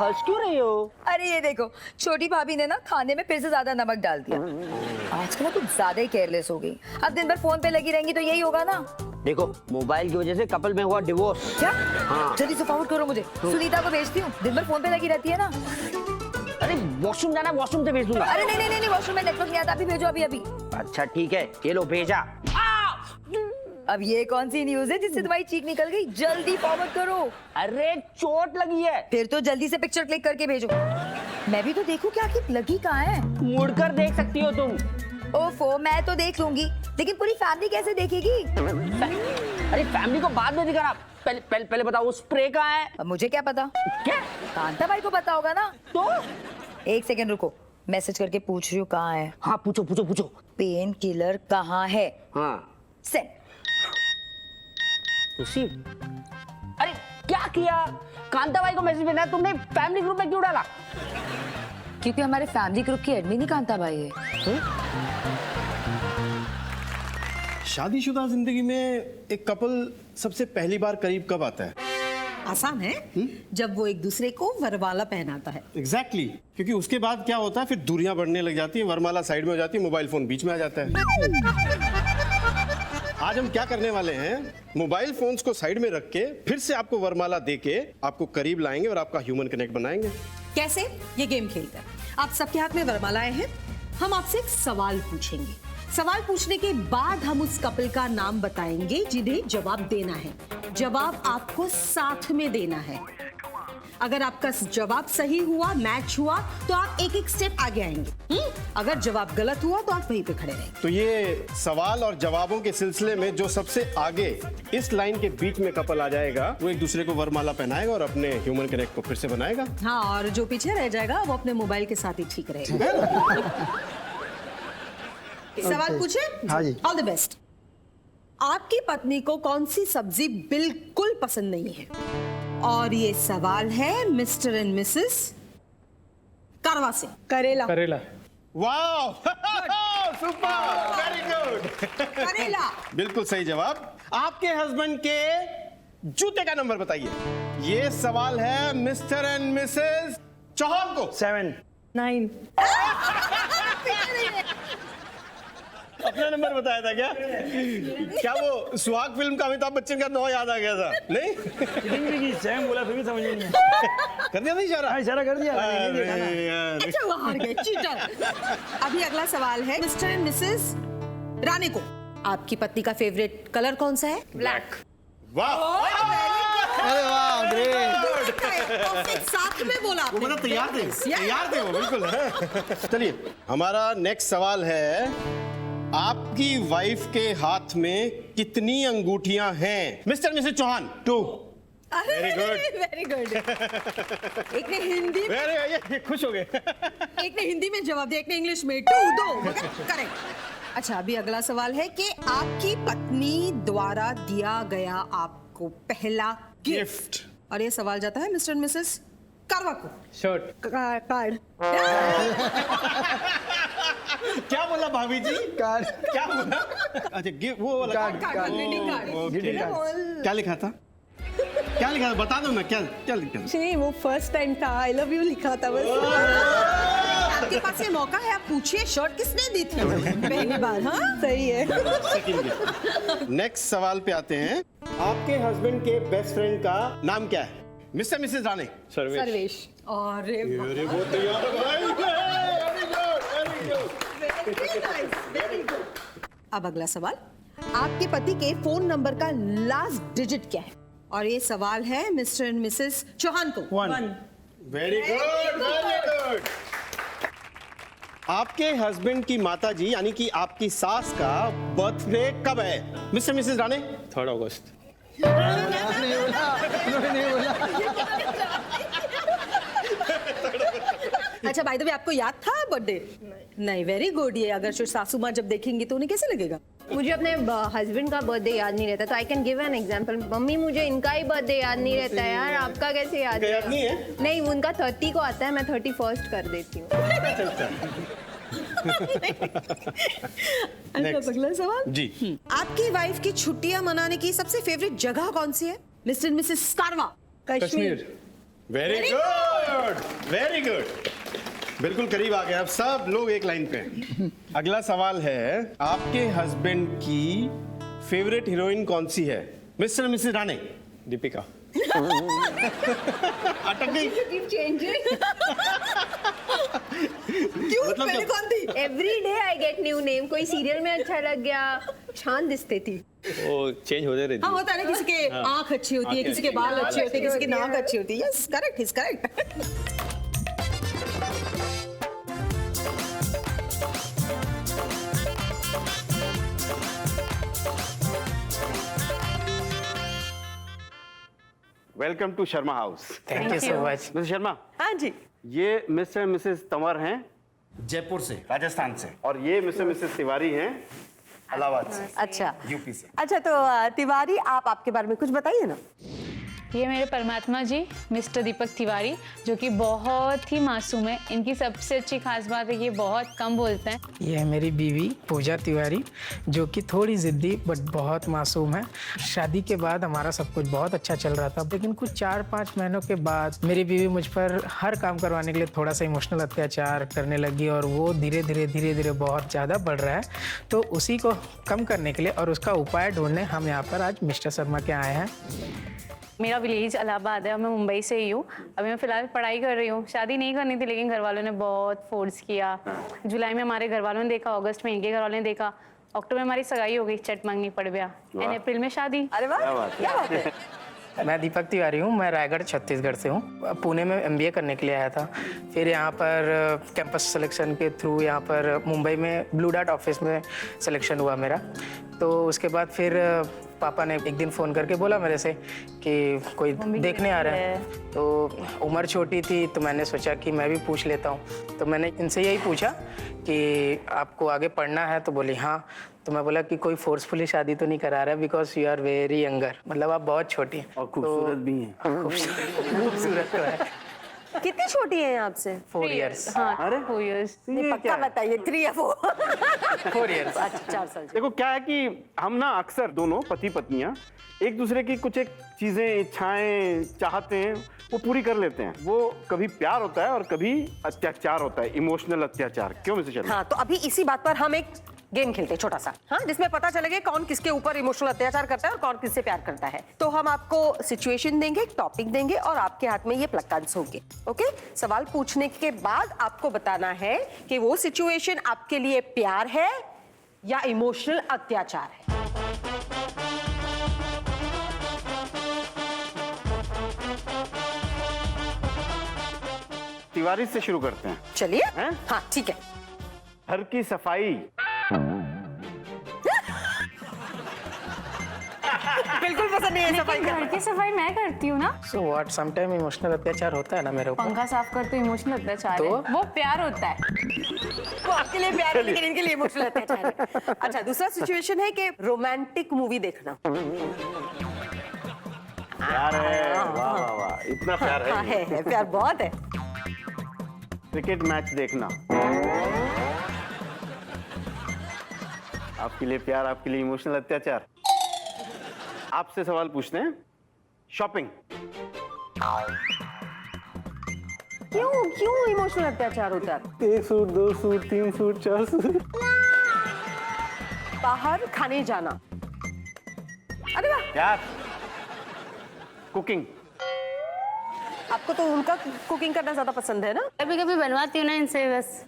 हंस क्यों रही हो? अरे ये देखो, छोटी भाभी ने ना खाने में फिर से ज्यादा नमक डाल दिया। आजकल कुछ ज्यादा ही केयरलेस हो गई। अब दिन भर फोन पे लगी रहेंगी तो यही होगा ना। देखो, मोबाइल की वजह से कपल में हुआ डिवोर्स। क्या? हाँ। जल्दी से फॉरवर्ड करो मुझे। सुनीता को भेजती हूँ, दिन भर फोन पे लगी रहती है ना। अरे वॉशरूम जाना, वॉशरूम से भेज दूंगा। अरे नहीं नहीं नहीं, वॉशरूम में नेटवर्क नहीं आता, अभी भेजो अभी अभी। अच्छा ठीक है, ये लो भेजा। अब ये कौन सी न्यूज़ है जिससे तुम्हारी चीख निकल गई? जल्दी फॉरवर्ड करो। अरे चोट लगी है। फिर तो जल्दी से पिक्चर क्लिक करके भेजो। मैं भी तो देखूं क्या कि लगी कहाँ है। मुड़कर देख सकती हो तुम। ओफो, मैं तो देख लूंगी, लेकिन पूरी फैमिली कैसे देखेगी? अरे फैमिली को बाद में दिखाना, पहले बताओ वो स्प्रे कहाँ है? अब मुझे क्या पता? क्या? कांता भाई को पता होगा ना। तो एक सेकंड रुको, मैसेज करके पूछ रही हूँ कहाँ है। हाँ पूछो पूछो पूछो। पेन किलर कहाँ है? हाँ सेंड। खुशी, अरे क्या किया? कांता भाई को मैसेज भेजना है, तुमने फैमिली ग्रुप में क्यों डाला? क्योंकि हमारे फैमिली ग्रुप की एडमिन ही कांता भाई है। शादीशुदा जिंदगी में एक कपल सबसे पहली बार करीब कब आता है? आसान है, जब वो एक दूसरे को वरमाला पहनाता है। एग्जैक्टली क्योंकि उसके बाद क्या होता है, फिर दूरियां बढ़ने लग जाती है, वरमाला साइड में हो जाती है, मोबाइल फोन बीच में आ जाता है। आज हम क्या करने वाले हैं, मोबाइल फोन्स को साइड में रख के फिर से आपको वरमाला देके आपको करीब लाएंगे और आपका ह्यूमन कनेक्ट बनाएंगे। कैसे? ये गेम खेलकर। आप सबके हाथ में वरमालाएं हैं, हम आपसे एक सवाल पूछेंगे। सवाल पूछने के बाद हम उस कपल का नाम बताएंगे जिन्हें जवाब देना है। जवाब आपको साथ में देना है। अगर आपका जवाब सही हुआ, मैच हुआ, तो आप एक एक स्टेप आगे आएंगे। अगर जवाब गलत हुआ तो आप वहीं पे खड़े रहेंगे। तो ये सवाल और जवाबों के सिलसिले में जो सबसे आगे इस लाइन के बीच में कपल आ जाएगा, वो एक दूसरे को वरमाला पहनाएगा और अपने ह्यूमन कनेक्ट को फिर से बनाएगा। हाँ, और जो पीछे रह जाएगा वो अपने मोबाइल के साथ ही ठीक रहेगा। सवाल पूछे? हाँ जी। All the best. आपकी पत्नी को कौन सी सब्जी बिल्कुल पसंद नहीं है? और ये सवाल है मिस्टर एंड मिसेस कारवा से। करेला। करेला। वाह, सुपर, वेरी गुड। करेला बिल्कुल सही जवाब। आपके हस्बैंड के जूते का नंबर बताइए। ये सवाल है मिस्टर एंड मिसेस चौहान को। 7 9 अपना नंबर बताया था क्या? क्या वो सुहाग फिल्म का अमिताभ बच्चन का 9 याद आ गया था? नहीं, सैम बोला फिर भी समझ नहीं आया। कर दिया था इशारा? हाँ, इशारा कर दिया। अरे यार। अच्छा, वो हार गए, चीटर। अभी अगला सवाल है मिस्टर एंड मिसेस राणे को। आपकी पत्नी का फेवरेट कलर कौन सा है? ब्लैक। वाह, अरे वाह, ग्रेट। परफेक्ट, साथ में बोला वो आपने। मतलब तैयार थे वो बिल्कुल। चलिए, हमारा नेक्स्ट सवाल है, आपकी वाइफ के हाथ में कितनी अंगूठियां हैं? Mister missus Chauhan. 2। Very good. Very good. एक ने हिंदी में, ये खुश हो गए। एक ने हिंदी में जवाब दिया, एक ने इंग्लिश में। 2 2 करेक्ट। अच्छा, अभी अगला सवाल है कि आपकी पत्नी द्वारा दिया गया आपको पहला गिफ्ट। और ये सवाल जाता है मिस्टर एंड मिसेस कारवा को। शर्ट। कार्ड। क्या बोला भाभी जी? कार्ड। क्या बोला? अच्छा, वो वाला card. Greeting card. Greeting card. क्या लिखा था? क्या लिखा था? बता दो ना, क्या क्या लिखा था? नहीं, वो फर्स्ट टाइम था, आई लव यू लिखा था बस। आपके पास ये मौका है, आप पूछिए शर्ट किसने दी थी पहली बार? हाँ, सही है। नेक्स्ट सवाल पे आते हैं। आपके हस्बैंड के बेस्ट फ्रेंड का नाम क्या है? Mr Mrs Rane. सर्वेश। अरे अरे वो तैयार है भाई। Very good. अब अगला सवाल, आपके पति के फोन नंबर का लास्ट डिजिट क्या है? और ये सवाल है मिस्टर एंड मिसेस चौहान को। 1 वेरी गुड, वेरी गुड। आपके हस्बैंड की माता जी यानी कि आपकी सास का बर्थडे कब है? Mr Mrs Rane. 3 अगस्त। अच्छा, बाय द वे आपको याद था बर्थडे? नहीं, वेरी गुड। ये अगर सासू माँ जब देखेंगी तो उन्हें कैसे लगेगा? मुझे अपने हस्बैंड का बर्थडे याद नहीं रहता, तो I can give an example. Mummy, मुझे इनका ही बर्थडे याद नहीं रहता है यार, आपका कैसे याद याद नहीं है? नहीं, उनका 30 को आता है, मैं 31 कर देती हूँ। अगला सवाल जी। आपकी वाइफ की छुट्टियां मनाने की सबसे फेवरेट जगह कौन सी है? मिस्टर एंड मिसेस कारवा। Kashmir. Very good. Good, very good, बिल्कुल करीब आ गए। अब सब लोग एक लाइन पे हैं। अगला सवाल है, आपके हस्बैंड की फेवरेट हीरोइन कौन सी है? Mr Mrs Rane. दीपिका। अटक गई। क्यों मतलब पहले जब- कौन थी? Every day I get new name. कोई सीरियल में अच्छा लग गया, शान दिसते थी। वो चेंज होते रहती हाँ है। होता है ना, किसी के आंख अच्छी होती है, किसी के बाल अच्छे होते हैं, किसी की नाक अच्छी होती है। Yes correct, is correct. Welcome to Sharma house. Thank you so much. Mister Sharma, हाँ जी। ये मिस्टर मिसेस तंवर हैं जयपुर से, राजस्थान से, और ये मिस्टर मिसेस तिवारी हैं इलाहाबाद से, अच्छा यूपी से। अच्छा, तो तिवारी, आप आपके बारे में कुछ बताइए ना। ये मेरे परमात्मा जी मिस्टर दीपक तिवारी, जो कि बहुत ही मासूम है। इनकी सबसे अच्छी खास बात है कि ये बहुत कम बोलते हैं। ये है मेरी बीवी पूजा तिवारी, जो कि थोड़ी ज़िद्दी बट बहुत मासूम है। शादी के बाद हमारा सब कुछ बहुत अच्छा चल रहा था, लेकिन कुछ 4-5 महीनों के बाद मेरी बीवी मुझ पर हर काम करवाने के लिए थोड़ा सा इमोशनल अत्याचार करने लगी, और वो धीरे धीरे बहुत ज़्यादा बढ़ रहा है। तो उसी को कम करने के लिए और उसका उपाय ढूंढने हम यहाँ पर आज मिस्टर शर्मा के आए हैं। मेरा विलेज इलाहाबाद है और मैं मुंबई से ही हूँ। अभी मैं फिलहाल पढ़ाई कर रही हूँ। शादी नहीं करनी थी, लेकिन घर वालों ने बहुत फोर्स किया। जुलाई में हमारे घर वालों ने देखा, अगस्त में इनके घर वालों ने देखा, अक्टूबर में हमारी सगाई हो गई, चट मांगनी पड़ गया, एंड अप्रैल में शादी। अरे वाह, क्या बात है। मैं दीपक तिवारी हूँ, मैं रायगढ़ छत्तीसगढ़ से हूँ। पुणे में MBA करने के लिए आया था। फिर यहाँ पर कैंपस सिलेक्शन के थ्रू यहाँ पर मुंबई में ब्लू डार्ट ऑफिस में सिलेक्शन हुआ मेरा। तो उसके बाद फिर पापा ने एक दिन फ़ोन करके बोला मेरे से कि कोई देखने आ रहा है। तो उम्र छोटी थी, तो मैंने सोचा कि मैं भी पूछ लेता हूँ। तो मैंने इनसे यही पूछा कि आपको आगे पढ़ना है? तो बोली हाँ। तो मैं बोला कि कोई फोर्सफुली शादी तो नहीं करा रहा है, because you are very younger, मतलब आप बहुत छोटी हैं और खूबसूरत भी हैं। खूबसूरत तो है। कितनी छोटी है आपसे? 4 years। हाँ, 4 years। पक्का बताइए, 3 या 4? 4 years। अच्छा, 4 साल। देखो क्या है कि हम ना अक्सर दोनों पति पत्नियां एक दूसरे की कुछ एक चीजें, इच्छाएं, चाहते हैं, वो पूरी कर लेते हैं। वो कभी प्यार होता है और कभी अत्याचार होता है, इमोशनल अत्याचार। क्यों मिस्टर शर्मा? हाँ, तो अभी इसी बात पर हम एक गेम खेलते हैं छोटा सा, हाँ, जिसमें पता चलेगा कौन किसके ऊपर इमोशनल अत्याचार करता है और कौन किससे प्यार करता है। तो हम आपको सिचुएशन देंगे, टॉपिक देंगे, और आपके हाथ में ये प्लग कार्ड्स होंगे। ओके, सवाल पूछने के बाद आपको बताना है कि वो सिचुएशन आपके लिए प्यार है या इमोशनल अत्याचार है। तिवारी से शुरू करते हैं। चलिए, हैं? हाँ ठीक है। घर की सफाई। बिल्कुल पसंद नहीं है सफाई घर करना। की सफाई मैं करती हूँ ना। सो व्हाट, समटाइम इमोशनल अत्याचार होता है ना मेरे ऊपर। पंखा साफ कर तो इमोशनल अत्याचार तो? है, वो प्यार होता है। वो आपके लिए प्यार है, लेकिन इनके लिए इमोशनल अत्याचार है। अच्छा, दूसरा सिचुएशन है कि रोमांटिक मूवी देखना। प्यार है, वाह वाह वाह, इतना प्यार हाँ, है। है, प्यार बहुत है। क्रिकेट मैच देखना। आपके लिए प्यार, आपके लिए इमोशनल अत्याचार। आपसे सवाल पूछते हैं, शॉपिंग। क्यों इमोशनल अत्याचार होता है? 1 सूट, 2 सूट, 3 सूट, 4 सूट। बाहर खाने जाना। अरे वाह, प्यार। कुकिंग। आपको तो उनका कुकिंग करना ज्यादा पसंद है ना? कभी कभी बनवाती हूँ ना इनसे, बस।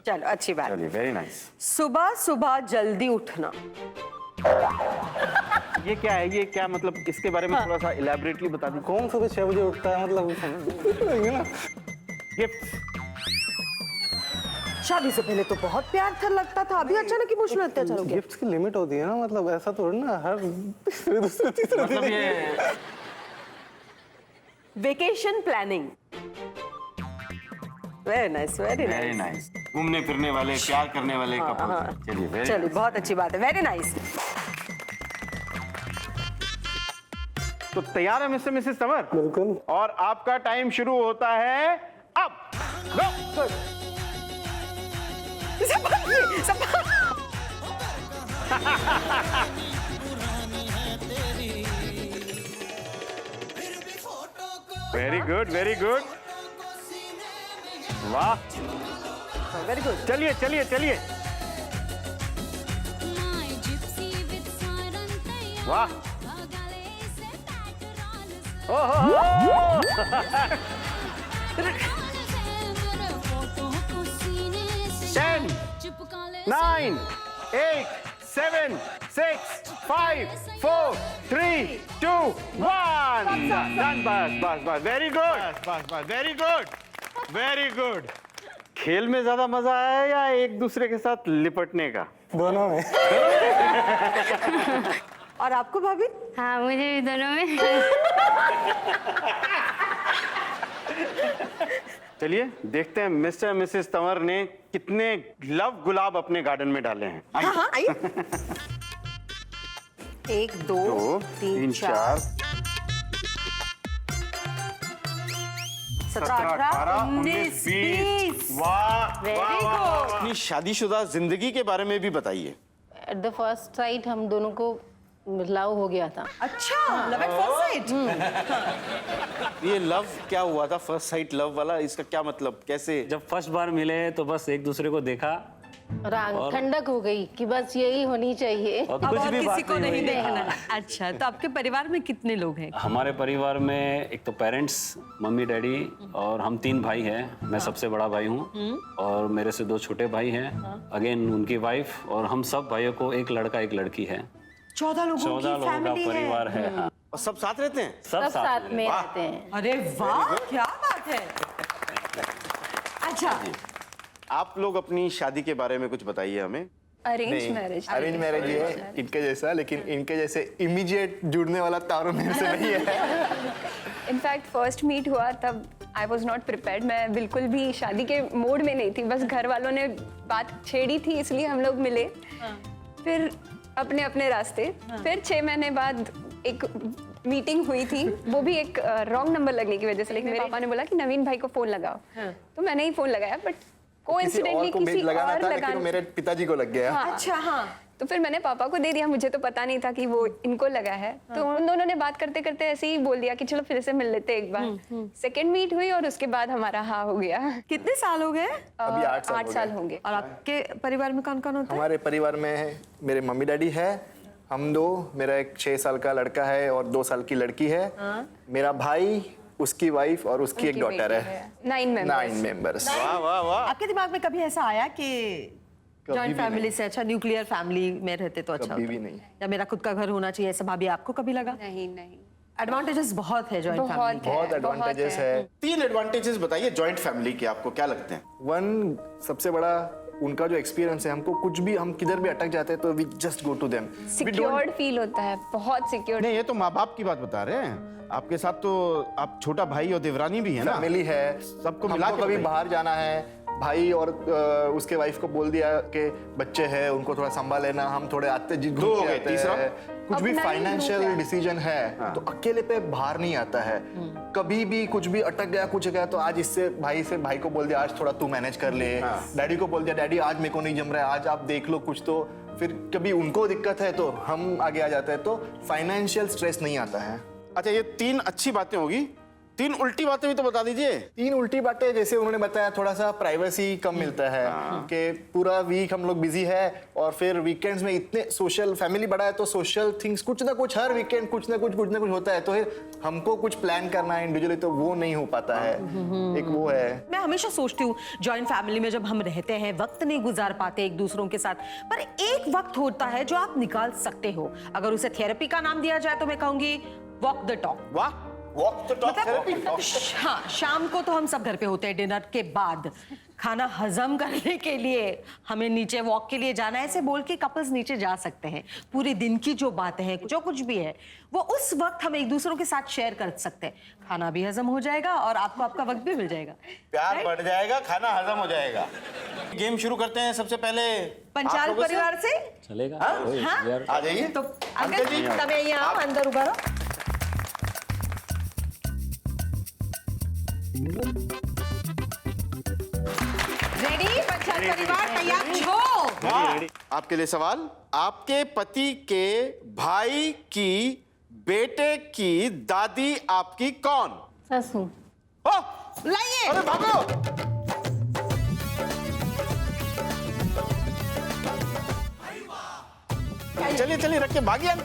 चलो, अच्छी बात। चलिए, वेरी नाइस। सुबह सुबह जल्दी उठना। ये क्या है? ये क्या मतलब, इसके बारे में थोड़ा सा इलैबोरेटली बता दीजिए। कौन सुबह 6 बजे उठता है, मतलब गिफ्ट। शादी से पहले तो बहुत प्यार था, लगता था, अभी अचानक इमोशनल अत्याचार हो गया। गिफ्ट्स की लिमिट होती है ना, मतलब ऐसा थोड़ी ना हर दूसरे तीसरे मतलब ये vacation planning. Very nice, very very nice. Nice. घूमने फिरने वाले, प्यार करने वाले कपल। चलिए, वेरी चलिए, बहुत अच्छी बात है, वेरी नाइस। तो तैयार है मिस्टर मिसेस तंवर? बिल्कुल। और आपका टाइम शुरू होता है अब। Go! Very good very good, वाह वेरी गुड। चलिए चलिए चलिए, वाह ओहो 10 9 8 7 6 5 4 3 2 1 डन, बस बस बस, वेरी गुड बस बस, वेरी गुड वेरी गुड। खेल में ज्यादा मजा आया या एक दूसरे के साथ लिपटने का? दोनों में। और आपको भाभी? हाँ मुझे भी दोनों में। चलिए देखते हैं मिस्टर मिसेस तंवर ने कितने लव गुलाब अपने गार्डन में डाले हैं। हाँ हाँ आइए। 1 2 2 3 4 17 18 19 20। वाह Very वाह, वाह, good. वाह। अपनी शादीशुदा जिंदगी के बारे में भी बताइए। एट द फर्स्ट साइट हम दोनों को लव हो गया था। अच्छा, लव एट फर्स्ट साइट। ये लव क्या हुआ था, फर्स्ट साइट लव वाला, इसका क्या मतलब, कैसे? जब फर्स्ट बार मिले तो बस एक दूसरे को देखा राग ठंडक हो गई कि बस यही होनी चाहिए। और अब कुछ और भी किसी बात को नहीं हुई। देखना है। अच्छा, तो आपके परिवार में कितने लोग हैं? हमारे परिवार में एक तो पेरेंट्स, मम्मी डैडी और हम 3 भाई हैं। मैं सबसे बड़ा भाई हूँ और मेरे से 2 छोटे भाई हैं। अगेन उनकी वाइफ, और हम सब भाइयों को एक लड़का एक लड़की है। 14 लोगों 14 की लोगों का फैमिली है। परिवार है। हाँ। और सब साथ रहते हैं? सब साथ में रहते हैं। अरे वाह, क्या बात है। अच्छा, आप लोग अपनी शादी के बारे में कुछ बताइए हमें। Arrange marriage. अरेंज मैरिज है इनके जैसा, लेकिन इनके जैसे इमीडिएट जुड़ने वाला तारों में से नहीं है। इनफैक्ट फर्स्ट मीट हुआ तब आई वॉज नॉट प्रिपेयर्ड। मैं बिल्कुल भी शादी के मूड में नहीं थी, बस घर वालों ने बात छेड़ी थी इसलिए हम लोग मिले। फिर अपने अपने रास्ते। फिर 6 महीने बाद एक मीटिंग हुई थी, वो भी एक रॉन्ग नंबर लगने की वजह से। लेकिन मेरे पापा ने बोला कि नवीन भाई को फोन लगाओ, तो मैंने ही फोन लगाया। बट कोइंसिडेंटली किसी लगाना और था, लेकिन वो मेरे पिताजी को लग गया। अच्छा हाँ। तो फिर मैंने पापा को दे दिया, मुझे तो पता नहीं था कि वो इनको लगा है। तो उन दोनों ने बात करते करते ऐसे ही बोल दिया कि चलो फिर से मिल लेते एक बार। सेकंड मीट हुई और उसके बाद हमारा हाँ हो गया। कितने साल हो गए? अभी 8 साल 8 साल होंगे। और आपके परिवार में कौन कौन होता है? हमारे परिवार में है, मेरे मम्मी डैडी है, हम 2, मेरा एक 6 साल का लड़का है और 2 साल की लड़की है। मेरा भाई, उसकी वाइफ और उसकी एक डॉटर है। 9 मेंबर्स। वाह वाह वाह। आपके दिमाग में कभी ऐसा आया कि जॉइंट फैमिली से अच्छा न्यूक्लियर फैमिली में रहते तो अच्छा कभी होता? भी नहीं। या मेरा खुद का घर होना चाहिए, ऐसा भाभी आपको कभी लगा? नहीं नहीं, एडवांटेजेस बहुत है जॉइंट फैमिली के। बहुत एडवांटेजेस है। 3 एडवांटेजेस बताइए जॉइंट फैमिली के, आपको क्या लगते हैं? 1 सबसे बड़ा उनका जो एक्सपीरियंस है, हमको कुछ भी, हम किधर भी अटक जाते हैं तो we just go to them. Secured feel होता है, बहुत सिक्योर्ड। नहीं, ये तो माँ बाप की बात बता रहे हैं। आपके साथ तो आप छोटा भाई और देवरानी भी है ना, फैमिली है, सबको मिला के कभी बताइए। बाहर जाना है, भाई और उसके वाइफ को बोल दिया कि बच्चे हैं, उनको थोड़ा संभाल लेना, हम थोड़े आते जी दो हो गए, तीसरा? कुछ भी अपना ही फाइनेंशियल ग्रुप है। डिसीजन है तो अकेले पे बाहर नहीं आता है। कभी भी कुछ भी अटक गया, कुछ गया तो आज इससे भाई को बोल दिया आज थोड़ा तू मैनेज कर ले। डैडी को बोल दिया डैडी आज मेरे को नहीं जम रहा है, आज आप देख लो कुछ। तो फिर कभी उनको दिक्कत है तो हम आगे आ जाते हैं, तो फाइनेंशियल स्ट्रेस नहीं आता है। अच्छा, ये 3 अच्छी बातें होगी, 3 उल्टी बातें भी तो बता दीजिए। 3 उल्टी बातें, जैसे उन्होंने बताया थोड़ा सा प्राइवेसी कम मिलता है कि पूरा वीक हम लोग बिजी है और फिर वीकेंड्स में इतने सोशल, फैमिली बड़ा है तो सोशल थिंग्स कुछ ना कुछ हर वीकेंड कुछ ना कुछ होता है। तो फिर हमको कुछ प्लान करना है इंडिविजुअली तो वो नहीं हो पाता है। एक वो है। मैं हमेशा सोचती हूँ जॉइंट फैमिली में जब हम रहते हैं वक्त नहीं गुजार पाते एक दूसरों के साथ, पर एक वक्त होता है जो आप निकाल सकते हो। अगर उसे थेरेपी का नाम दिया जाए तो मैं कहूंगी वॉक द टॉक। वाह, वॉक द टॉक थेरेपी। हाँ, शाम को तो हम सब घर पे होते हैं, डिनर के बाद खाना हजम करने के लिए हमें नीचे वॉक के लिए जाना है, ऐसे बोल के कपल्स नीचे जा सकते हैं। पूरे दिन की जो बातें हैं, जो कुछ भी है, वो उस वक्त हम एक दूसरों के साथ शेयर कर सकते हैं। खाना भी हजम हो जाएगा और आपको आपका वक्त भी मिल जाएगा। प्यार बढ़ जाएगा, खाना हजम हो जाएगा। गेम शुरू करते हैं। सबसे पहले पंचाल आप लोगों से? परिवार से चलेगा। हाँ? आ जाइए। तो अंकल जी तब यहाँ अंदर उभा रहो। रेडी? पंचाल परिवार तैयार हो? आपके लिए सवाल, आपके पति के भाई की बेटे की दादी आपकी कौन? ससु। ओ, लाइए। अरे भागो। चलिए चलिए रख के भागिए।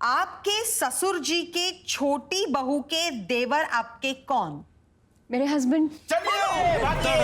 आपके ससुर जी के छोटी बहू के देवर आपके कौन? मेरे हस्बैंड। चलिए भागिए।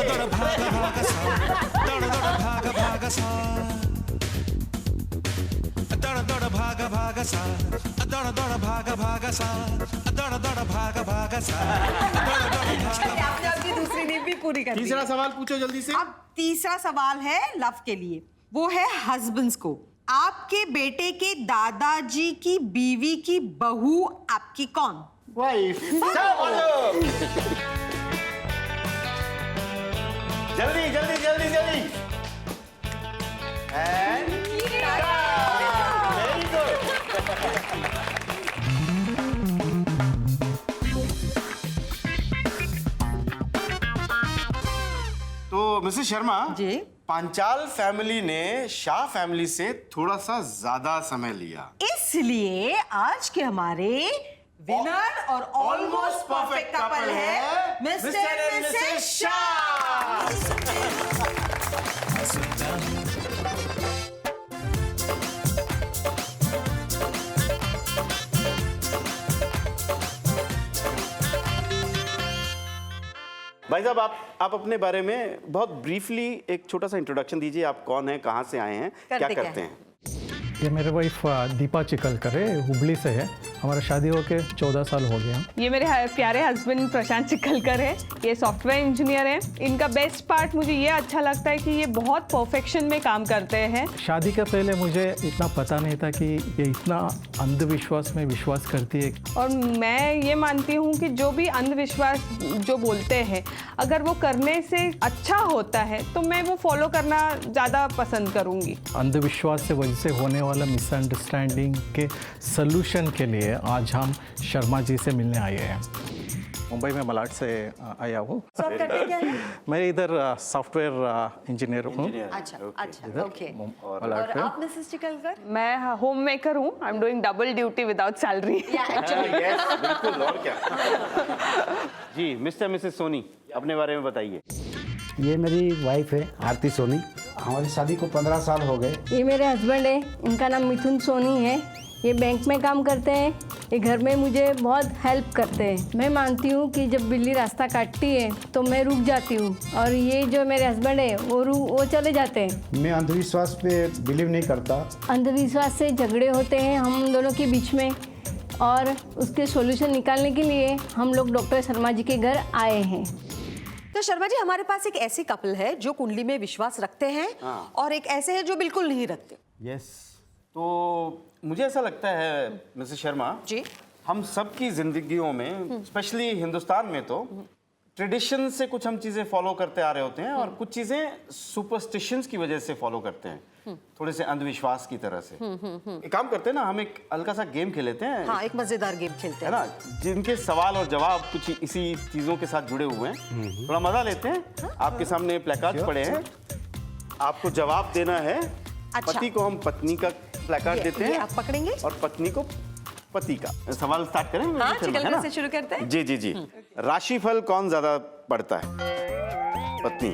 आपने अपनी दूसरी नींद भी पूरी कर ली। तीसरा सवाल पूछो जल्दी से। अब तीसरा सवाल है लव के लिए, वो है हस्बैंड्स को। आपके बेटे के दादाजी की बीवी की बहू आपकी कौन? वाइफ। चलो जल्दी जल्दी जल्दी जल्दी। And very good. तो मिसेस शर्मा जी। पांचाल फैमिली ने शाह फैमिली से थोड़ा सा ज्यादा समय लिया, इसलिए आज के हमारे विनर और ऑलमोस्ट परफेक्ट कपल है मिस्टर एंड मिसेस शाह। भाई साहब आप अपने बारे में बहुत ब्रीफली एक छोटा सा इंट्रोडक्शन दीजिए। आप कौन हैं, कहाँ से आए हैं, क्या करते हैं? ये मेरे वाइफ दीपा चिकलकर है, हुबली से है। हमारा शादी होके 14 साल हो गया। ये मेरे प्यारे हस्बैंड प्रशांत चिकलकर है, ये सॉफ्टवेयर इंजीनियर हैं। इनका बेस्ट पार्ट मुझे ये अच्छा लगता है कि ये बहुत परफेक्शन में काम करते हैं। शादी के पहले मुझे इतना पता नहीं था कि ये इतना अंधविश्वास में विश्वास करती है। और मैं ये मानती हूँ कि जो भी अंधविश्वास जो बोलते हैं, अगर वो करने से अच्छा होता है तो मैं वो फॉलो करना ज़्यादा पसंद करूँगी। अंधविश्वास से वजह से होने वाला मिसअंडरस्टैंडिंग के सलूशन के लिए आज हम शर्मा जी से मिलने आए हैं। मुंबई में मलाड से आया हूँ। आप करते क्या हैं? मैं इधर सॉफ्टवेयर इंजीनियर हूँ। अच्छा अच्छा, ओके। मलाड और पे। आप मिसेस चिकलकर? मैं होम मेकर हूँ। I am doing double duty without salary. Yes बिल्कुल, और क्या। जी मिस्टर मिसेस सोनी, अपने बारे में बताइए। ये मेरी वाइफ है आरती सोनी। हमारी शादी को 15 साल हो गए। ये मेरे हस्बैंड है, इनका नाम मिथुन सोनी है। ये बैंक में काम करते हैं। ये घर में मुझे बहुत हेल्प करते हैं। मैं मानती हूँ कि जब बिल्ली रास्ता काटती है तो मैं रुक जाती हूँ, और ये जो मेरे हस्बैंड है वो चले जाते हैं। मैं अंधविश्वास पे बिलीव नहीं करता। अंधविश्वास से झगड़े होते हैं हम दोनों के बीच में, और उसके सॉल्यूशन निकालने के लिए हम लोग डॉक्टर शर्मा जी के घर आए हैं। तो शर्मा जी, हमारे पास एक ऐसी कपल है जो कुंडली में विश्वास रखते हैं, और एक ऐसे हैं जो बिल्कुल नहीं रखते। यस, तो मुझे ऐसा लगता है मिसेस शर्मा जी, हम सबकी जिंदगियों में, स्पेशली हिंदुस्तान में, तो ट्रेडिशन से कुछ हम चीज़ें फॉलो करते आ रहे होते हैं, और कुछ चीज़ें सुपरस्टिशंस की वजह से फॉलो करते हैं, थोड़े से अंधविश्वास की तरह से। एक काम करते हैं ना, हम एक हल्का सा गेम खेल लेते हैं। हाँ, एक मजेदार गेम खेलते हैं ना, जिनके सवाल और जवाब कुछ इसी चीज़ों के साथ जुड़े हुए हैं। थोड़ा मजा लेते हैं। आपके सामने प्लेकार्ड पड़े हैं, आपको जवाब देना है। पति को हम पत्नी का प्लेकार्ड देते हैं, आप पकड़ेंगे, और पत्नी को पति का। सवाल स्टार्ट करें? हाँ, चिकलकर से शुरू करते हैं। जी जी जी। राशिफल कौन ज्यादा पढ़ता है? पत्नी।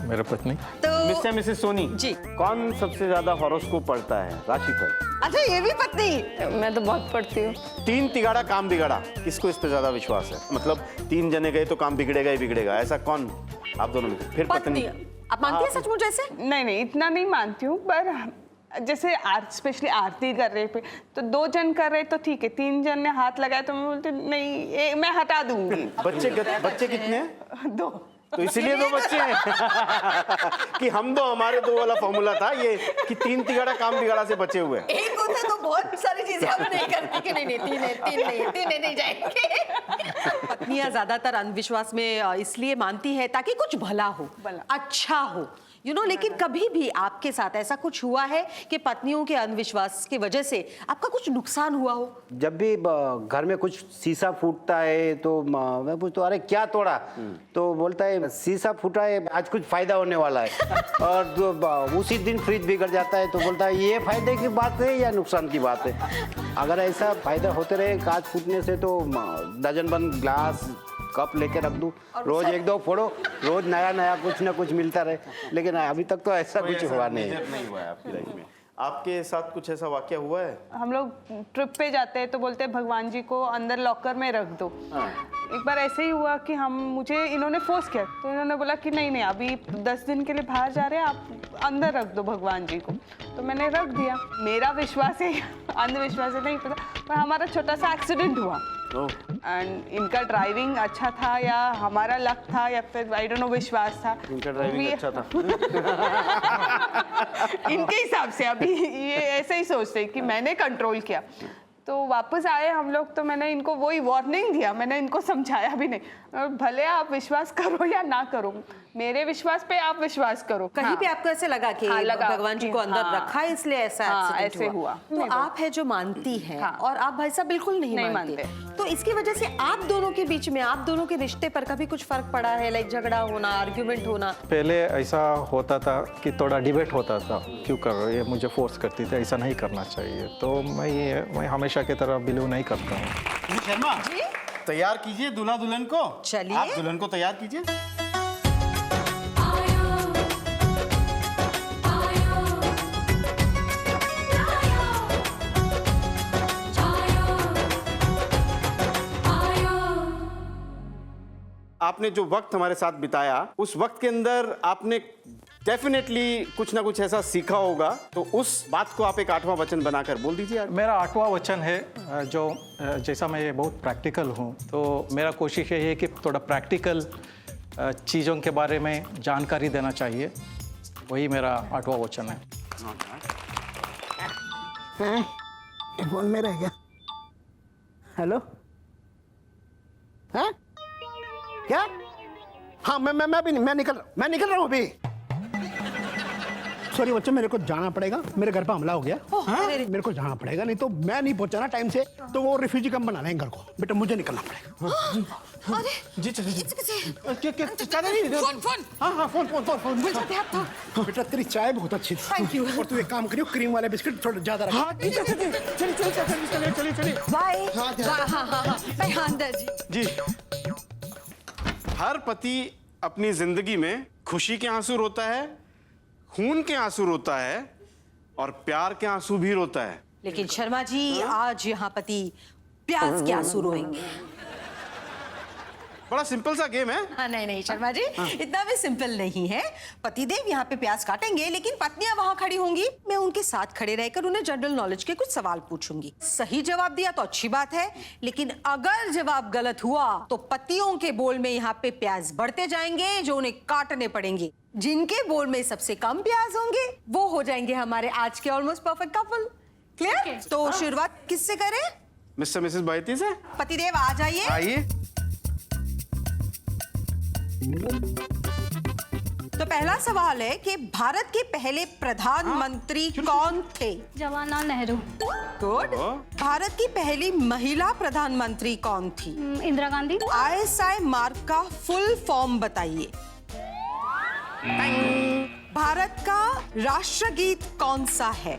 मेरा पत्नी। तो मिस्टर मिसेस सोनी जी, कौन सबसे ज्यादा हॉरोस्कोप पढ़ता है? राशिफल। अच्छा, ये भी पत्नी? मैं तो बहुत पढ़ती हूँ। 3 तिगाड़ा काम बिगाड़ा, किसको इस पे ज्यादा विश्वास है? मतलब 3 जने गए तो काम बिगड़ेगा ही बिगड़ेगा, ऐसा कौन आप दोनों में? फिर पत्नी। आप मानती हैं सचमुच ऐसे? नहीं, इतना नहीं मानती हूँ, पर जैसे स्पेशली आरती कर रहे पे तो 2 जन कर रहे तो ठीक है, 3 जन ने हाथ लगाया तो मैं बोलती नहीं, मैं हटा दूंगी। बच्चे कितने हैं? 2। तो इसीलिए 2 बच्चे हैं कि हम दो, हमारे 2 वाला फॉर्मूला था ये कि 3 तिगाड़ा काम बिगाड़ा से बचे हुए। एक होता तो बहुत सारी चीजें हम नहीं करते कि नहीं 3 नहीं जाएंगे। पत्नियां ज्यादातर अंधविश्वास में इसलिए मानती है ताकि कुछ भला हो, अच्छा हो, लेकिन कभी भी आपके साथ ऐसा कुछ हुआ है कि पत्नियों के अंधविश्वास की वजह से आपका कुछ नुकसान हुआ हो? जब भी घर में कुछ शीशा फूटता है तो मैं पूछता हूँ, अरे क्या तोड़ा? तो बोलता है है शीशा फूटा है, आज कुछ फायदा होने वाला है। और उसी दिन फ्रिज बिगड़ जाता है तो बोलता है ये फायदे की बात है या नुकसान की बात है। अगर ऐसा फायदा होते रहे कांच फूटने से तो डजन बंद ग्लास कप लेके रख दूं, रोज एक दो फोड़ो, रोज नया नया कुछ ना कुछ मिलता रहे। लेकिन अभी तक तो ऐसा कुछ हुआ नहीं हुआ है आपकी लाइफ में। आपके साथ कुछ ऐसा वाकया हुआ है? हम लोग ट्रिप पे जाते हैं तो बोलते हैं भगवान जी को अंदर लॉकर में रख दो। एक बार ऐसे ही हुआ कि मुझे इन्होंने फोर्स किया, तो इन्होंने बोला कि नहीं अभी 10 दिन के लिए बाहर जा रहे हैं, आप अंदर रख दो भगवान जी को। तो मैंने रख दिया। मेरा विश्वास है, अंधविश्वास है नहीं पता, पर हमारा छोटा सा एक्सीडेंट हुआ। एंड इनका ड्राइविंग अच्छा था या हमारा लक था या फिर आई डोंट नो विश्वास था। इनका ड्राइविंग अच्छा था। इनके हिसाब से अभी ये ऐसे ही सोचते हैं कि मैंने कंट्रोल किया। तो वापस आए हम लोग, तो मैंने इनको वही वार्निंग दिया, मैंने इनको समझाया भी नहीं, भले आप विश्वास करो या ना करो, मेरे विश्वास पे आप विश्वास करो। कहीं पे आपको ऐसे लगा कि भगवान जी को अंदर रखा है इसलिए ऐसा ऐसे हुआ। तो आप है जो मानती हैं और आप भाई साहब बिल्कुल नहीं मानते। तो इसकी वजह से आप दोनों के बीच में, आप दोनों के रिश्ते पर कभी कुछ फर्क पड़ा है? लाइक झगड़ा होना, आर्ग्यूमेंट होना? पहले ऐसा होता था कि थोड़ा डिबेट होता था, क्यों कर रहे हो, ये मुझे फोर्स करती थी, ऐसा नहीं करना चाहिए। तो मैं हमेशा की तरह बिलीव नहीं करता हूँ। शर्मा तैयार कीजिए दूल्हा दुल्हन को। चलिए आप दुल्हन को तैयार कीजिए। आपने जो वक्त हमारे साथ बिताया उस वक्त के अंदर आपने डेफिनेटली कुछ ना कुछ ऐसा सीखा होगा, तो उस बात को आप एक 8वां वचन बनाकर बोल दीजिए। मेरा 8वां वचन है जो जैसा मैं बहुत प्रैक्टिकल हूँ, तो मेरा कोशिश यही है कि थोड़ा प्रैक्टिकल चीज़ों के बारे में जानकारी देना चाहिए। वही मेरा 8वां वचन है। फोन में रह गया। हेलो, हाँ क्या? हाँ मैं निकल रहा हूँ अभी। सॉरी बच्चे, मेरे को जाना पड़ेगा, मेरे घर पे हमला हो गया। मेरे को जाना पड़ेगा, नहीं तो मैं नहीं पहुंचा ना टाइम से तो वो रिफ्यूजी कैंप बना लेंगे घर को। बेटा मुझे निकलना पड़ेगा। जी चलिए। फोन। बेटा तेरी चाय बहुत अच्छी थी। Thank you. और तू एक काम करियो, क्रीम वाले बिस्किट थोड़ा ज्यादा रख। चलिए। बाय। जी, हर पति अपनी जिंदगी में खुशी के आंसू रोता है, खून के आंसू रोता है और प्यार के आंसू भी रोता है। लेकिन शर्मा जी आज यहाँ पति प्याज के आंसू रोएंगे। बड़ा सिंपल सा गेम है। हाँ, नहीं शर्मा जी, इतना भी सिंपल नहीं है। पतिदेव यहाँ पे प्याज काटेंगे, लेकिन पत्नियां वहाँ खड़ी होंगी। मैं उनके साथ खड़े रहकर उन्हें जनरल नॉलेज के कुछ सवाल पूछूंगी। सही जवाब दिया तो अच्छी बात है, लेकिन अगर जवाब गलत हुआ तो पतियों के बोल में यहाँ पे प्याज बढ़ते जाएंगे, जो उन्हें काटने पड़ेंगे। जिनके बोल में सबसे कम प्याज होंगे वो हो जाएंगे हमारे आज के ऑलमोस्ट परफेक्ट कपल। क्लियर? तो शुरुआत किससे करें? मिस्टर मिसेस बायती से। पतिदेव आ जाइए। आइए। तो पहला सवाल है कि भारत के पहले प्रधानमंत्री कौन थे? जवाहरलाल नेहरू। गुड। भारत की पहली महिला प्रधानमंत्री कौन थी? इंदिरा गांधी। ISI मार्क का फुल फॉर्म बताइए। भारत का राष्ट्रगीत कौन सा है?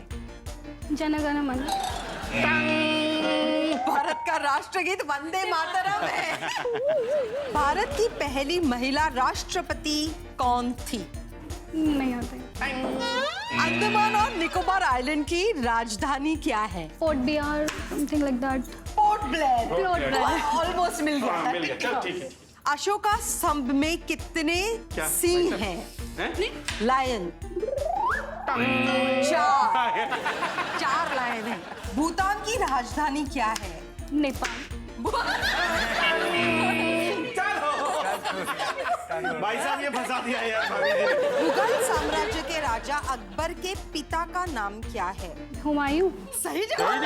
जन गण मन। भारत का राष्ट्रगीत वंदे मातरम है। भारत की पहली महिला राष्ट्रपति कौन थी? नहीं आता। अंडमान और निकोबार आइलैंड की राजधानी क्या है? Port Blair, something like that. Port Blair. Port Blair. Almost मिल गया। मिल गया, चल ठीक है। अशोका स्तंभ में कितने सिंह हैं? लायन। 4 लायन हैं। भूटान की राजधानी क्या है? नेपाल। भाई साहब ये फंसा दिया यार। मुगल साम्राज्य के राजा अकबर के पिता का नाम क्या है? हुमायूं। सही जवाब।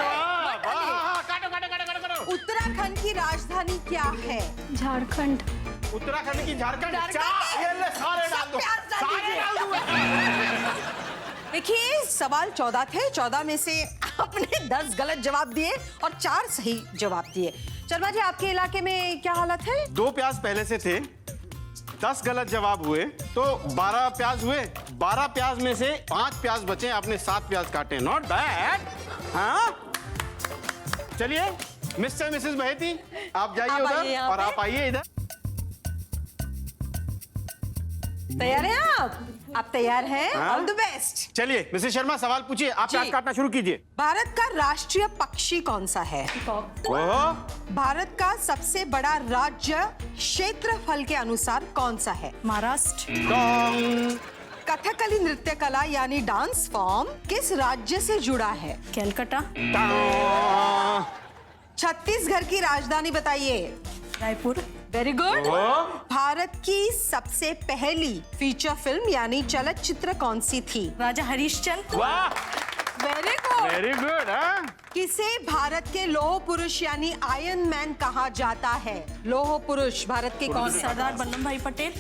उत्तराखंड की राजधानी क्या है? झारखंड। उत्तराखंड की झारखंड। सारे डाल दो। देखिए सवाल 14 थे, 14 में से आपने 10 गलत जवाब दिए और 4 सही जवाब दिए। शर्मा जी आपके इलाके में क्या हालत है? 2 प्याज पहले से थे, 10 गलत जवाब हुए तो 12 प्याज हुए। 12 प्याज में से 5 प्याज बचे, आपने 7 प्याज काटे। Not bad. हाँ, चलिए मिस्टर मिसेस बहेती, आप जाइए उधर और आप आइए इधर। तैयार हैं आप तैयार हैं? All the best. चलिए मिसेस शर्मा, सवाल पूछिए। आप प्याज काटना शुरू कीजिए। भारत का राष्ट्रीय पक्षी कौन सा है? भारत का सबसे बड़ा राज्य क्षेत्रफल के अनुसार कौन सा है? महाराष्ट्र। कथकली नृत्य कला यानी डांस फॉर्म किस राज्य से जुड़ा है? कैलकाटा। छत्तीसगढ़ की राजधानी बताइए। रायपुर। Very good. भारत की सबसे पहली फीचर फिल्म यानी चलचित्र कौन सी थी? राजा हरिश्चंद्र। वाह, वेरी गुड। Very good. किसे भारत के लौह पुरुष यानी आयरन मैन कहा जाता है? लौह पुरुष भारत के कौन? सरदार वल्लभ भाई पटेल।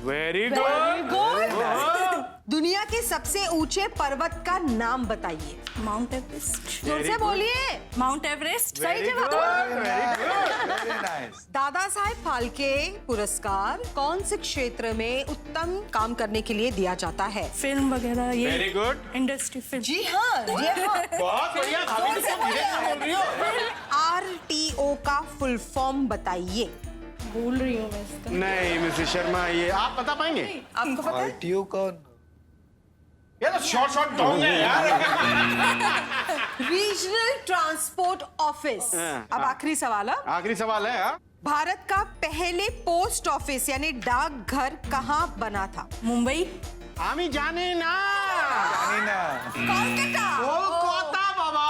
Very good. दुनिया के सबसे ऊंचे पर्वत का नाम बताइए। Mount Everest. जोर से बोलिए। Mount Everest. सही जवाब। दादा साहेब फाल्के पुरस्कार कौन से क्षेत्र में उत्तम काम करने के लिए दिया जाता है? फिल्म वगैरह, ये वेरी गुड। Industry film. जी हाँ, बहुत बढ़िया। भाभी तो धीरे से बोल रही हो। RTO का फुल फॉर्म बताइए। भूल रही हूँ मैं इसका। नहीं मिसेस शर्मा, ये आप बता पाएंगे? आपको पता है? RTO का ये तो शॉर्ट डॉग है यार। Regional transport office. अब आखिरी सवाल है। आखिरी सवाल है। हाँ? भारत का पहले पोस्ट ऑफिस यानी डाकघर कहाँ बना था? मुंबई। आमी जाने ना। कोलकाता। कोलकाता बाबा।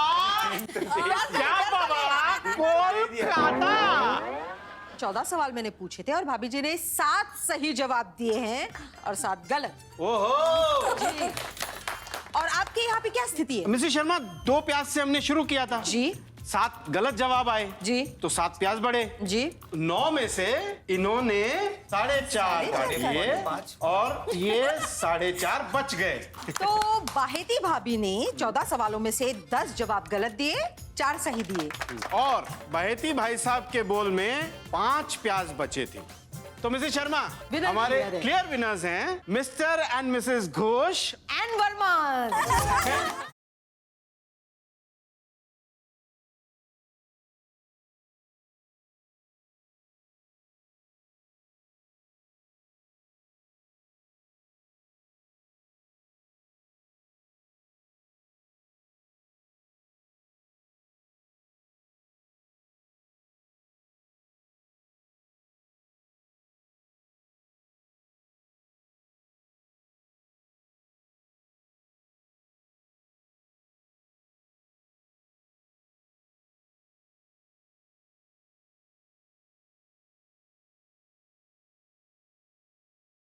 क्या बाबा? कोलकाता। 14 सवाल मैंने पूछे थे और भाभी जी ने 7 सही जवाब दिए हैं और 7 गलत। ओहो जी। और आपके यहाँ पे क्या स्थिति है? मिसेस शर्मा, 2 प्याज से हमने शुरू किया था जी। 7 गलत जवाब आए जी, तो 7 प्याज बढ़े जी। 9 में से इन्होंने 4.5 काट लिए और ये 4.5 बच गए। तो बाहेती भाभी ने 14 सवालों में से 10 जवाब गलत दिए, 4 सही दिए। और बहेती भाई साहब के बोल में 5 प्याज बचे थे। तो मिसेस शर्मा, हमारे क्लियर विनर्स हैं mister and Mrs Ghosh and Verma.